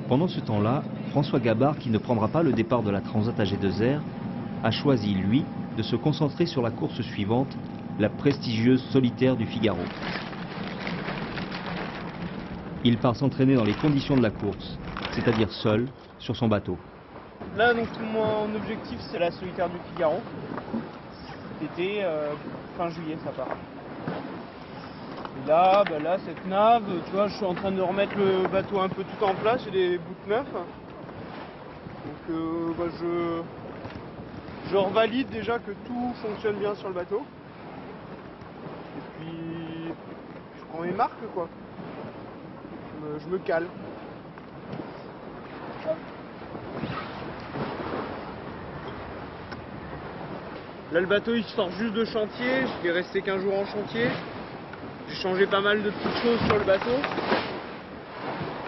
Pendant ce temps-là, François Gabard, qui ne prendra pas le départ de la Transat AG2R, a choisi, lui, de se concentrer sur la course suivante, la prestigieuse Solitaire du Figaro. Il part s'entraîner dans les conditions de la course, c'est-à-dire seul, sur son bateau. Là, donc, mon objectif, c'est la Solitaire du Figaro. Cet été, fin juillet, ça part. Et là, cette nave, tu vois, je suis en train de remettre le bateau un peu tout en place, j'ai des bouts de neuf. Donc, je revalide déjà que tout fonctionne bien sur le bateau. Et puis, je prends mes marques, quoi. Je me cale. Là, le bateau il sort juste de chantier, je vais rester qu'un jour en chantier. J'ai changé pas mal de petites choses sur le bateau.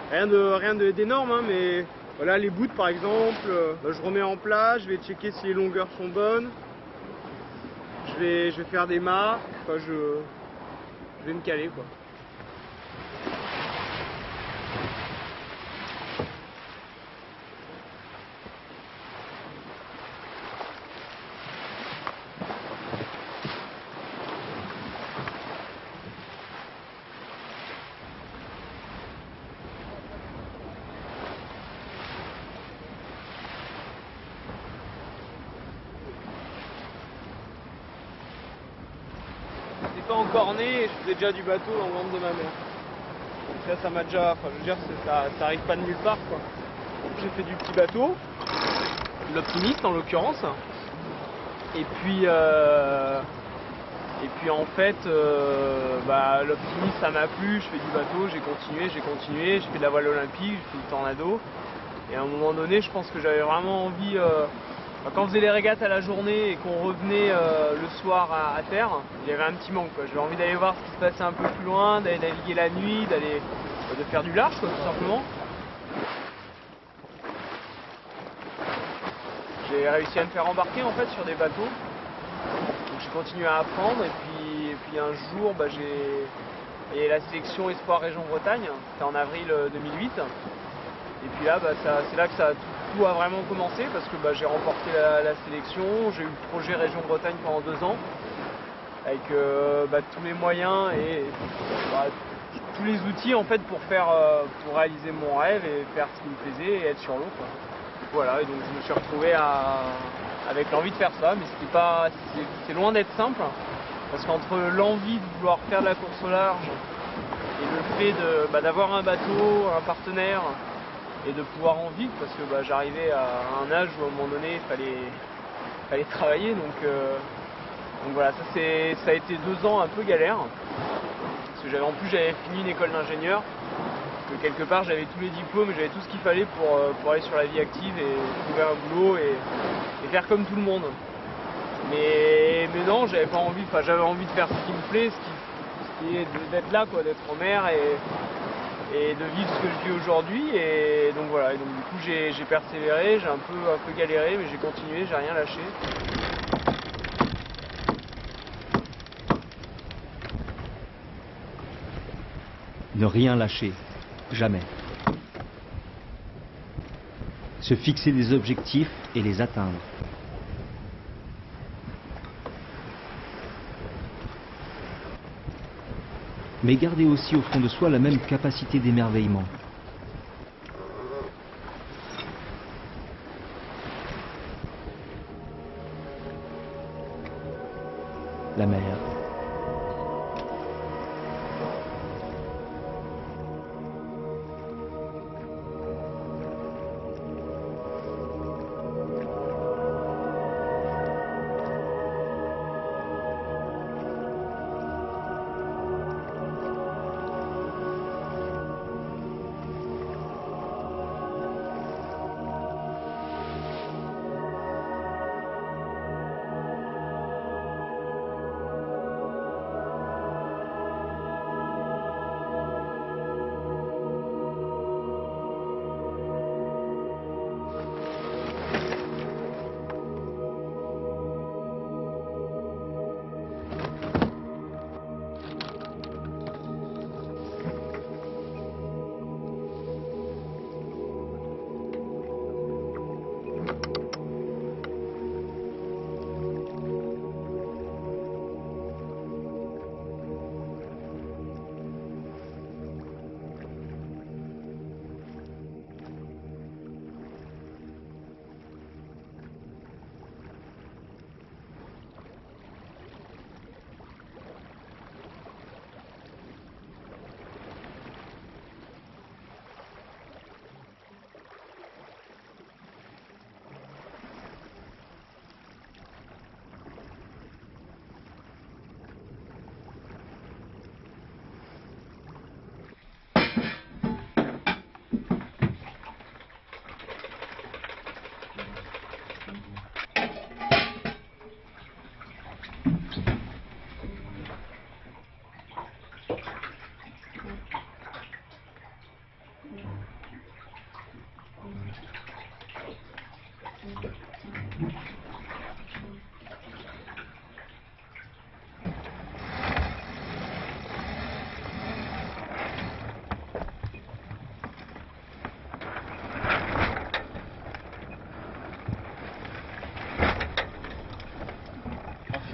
Rien d'énorme, hein, mais voilà, les bouts par exemple, je remets en place, je vais checker si les longueurs sont bonnes. Je vais faire des mâts, enfin, je vais me caler, quoi. Pas encore né et je faisais déjà du bateau dans le ventre de ma mère. Donc ça m'a déjà, enfin je veux dire, ça arrive pas de nulle part, quoi. J'ai fait du petit bateau, l'Optimiste en l'occurrence. Et puis en fait, l'Optimiste ça m'a plu, je fais du bateau, j'ai continué, je fais de la voile olympique, je fais du tornado. Et à un moment donné, je pense que j'avais vraiment envie. Quand on faisait les régates à la journée et qu'on revenait le soir à terre, il y avait un petit manque, quoi. J'avais envie d'aller voir ce qui se passait un peu plus loin, d'aller naviguer la nuit, de faire du large, quoi, tout simplement. J'ai réussi à me faire embarquer en fait sur des bateaux. Donc j'ai continué à apprendre et puis un jour il y a la sélection Espoir Région Bretagne, c'était en avril 2008. Et puis là, c'est là que tout a vraiment commencé parce que j'ai remporté la sélection, j'ai eu le projet Région Bretagne pendant 2 ans avec tous les moyens et tous les outils en fait pour réaliser mon rêve et faire ce qui me plaisait et être sur l'eau, quoi. Voilà, et donc je me suis retrouvé avec l'envie de faire ça, mais c'est loin d'être simple parce qu'entre l'envie de vouloir faire de la course au large et le fait d'avoir un bateau, un partenaire et de pouvoir en vivre parce que j'arrivais à un âge où à un moment donné il fallait travailler, donc voilà, ça a été 2 ans un peu galère parce que j'avais fini une école d'ingénieur, que quelque part j'avais tous les diplômes et j'avais tout ce qu'il fallait pour aller sur la vie active et trouver un boulot et faire comme tout le monde, mais non, j'avais pas envie, j'avais envie de faire ce qui me plaît, ce qui est d'être là, quoi, d'être en mer et de vivre ce que je vis aujourd'hui. Et donc voilà, et donc du coup j'ai persévéré, j'ai un peu galéré, mais j'ai continué, j'ai rien lâché. Ne rien lâcher, jamais. Se fixer des objectifs et les atteindre. Mais garder aussi au fond de soi la même capacité d'émerveillement. La mer.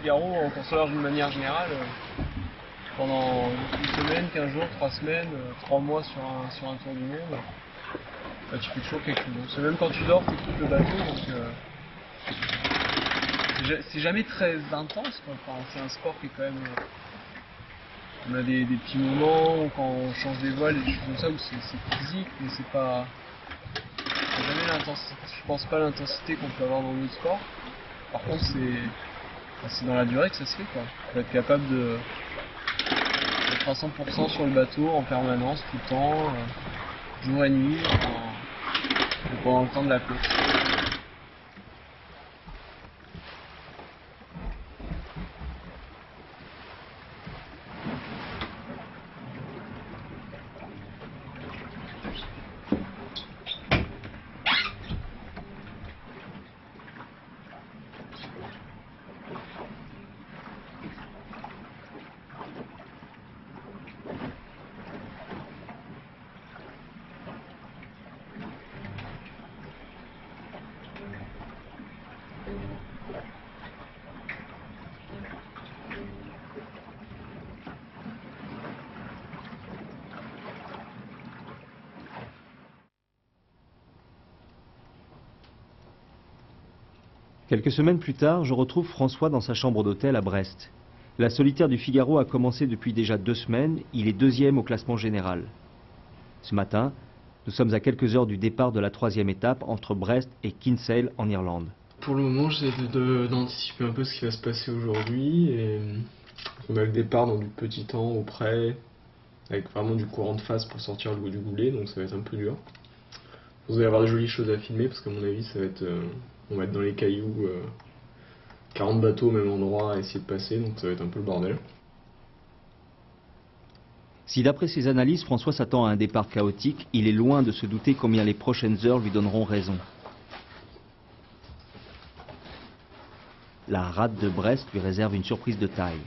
Figaro, en course au large d'une manière générale, pendant une semaine, 15 jours, 3 semaines, 3 mois sur un tour du monde, bah, tu fais toujours quelque chose. C'est même quand tu dors, tu écoutes le bateau, donc c'est jamais très intense, quoi. Enfin, c'est un sport qui est quand même... on a des petits moments où quand on change des voiles et des choses comme ça où c'est physique, mais c'est pas... jamais l'intensité, je pense pas à l'intensité qu'on peut avoir dans d'autres sports. Par contre, c'est dans la durée que ça se fait, quoi. Faut être capable d'être à 100% sur le bateau en permanence, tout le temps, jour et nuit, pendant le temps de la course. Quelques semaines plus tard, je retrouve François dans sa chambre d'hôtel à Brest. La solitaire du Figaro a commencé depuis déjà 2 semaines, il est 2e au classement général. Ce matin, nous sommes à quelques heures du départ de la 3e étape entre Brest et Kinsale en Irlande. Pour le moment, j'essaie d'anticiper un peu ce qui va se passer aujourd'hui. On a le départ dans du petit temps au près, avec vraiment du courant de face pour sortir le bout du goulet, donc ça va être un peu dur. Vous allez avoir de jolies choses à filmer parce qu'à mon avis, ça va être, on va être dans les cailloux, 40 bateaux au même endroit à essayer de passer, donc ça va être un peu le bordel. Si d'après ses analyses, François s'attend à un départ chaotique, il est loin de se douter combien les prochaines heures lui donneront raison. La rade de Brest lui réserve une surprise de taille.